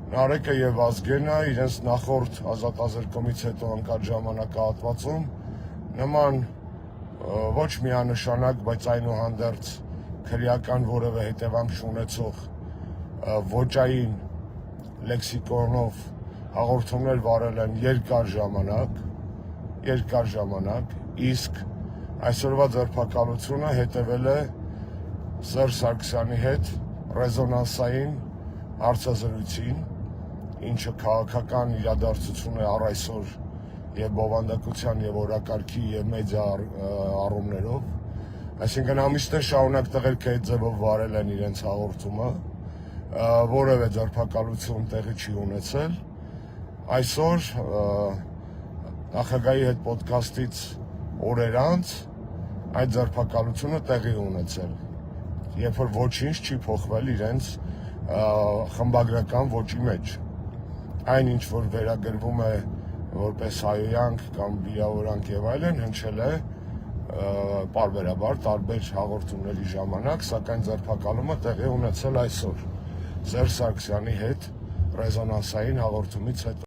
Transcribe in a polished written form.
Նարեկը և Ազգենը իրենց նախորդ ազատազրկումից հետո ընկած ժամանակահատվածում նման ոչ միանշանակ, բայց այնուհանդերձ քրեական որևէ հետևանք չունեցող ոճային լեքսիկոնով հաղորդումներ վարել են երկար ժամանակ, իսկ այսօրվա ձերբակալությունը հետևել է Սերժ Սարգսյանի հետ ռեզոնանսային հարցազրույցին, ինչը քաղաքական իրադարձություն է առ այսօր և բովանդակության, և օրակարգի, և մեդիա առումներով, այսինքն ամիսներ շարունակ տղերքը այդ ձևով վարել են իրենց հաղորդումը, որևէ ձերբակալություն տեղի չի ունեցել, այսօր նախագահի հետ պոդքասթից օրեր անց այդ ձերբակալությունը տեղի ունեցել, երբ որ ոչինչ չի փոխվել իրենց խմբագրական ոճի մեջ, այն ինչ որ վերագրվում է որպես հայոյանք կամ վիրավորանք և այլն հնչել է պարբերաբար տարբեր հաղորդումների ժամանակ, սակայն ձերբակալումը տեղի ունեցել այսօր Սերժ Սարգսյանի հետ ռեզոնանսային հաղորդումից հետո։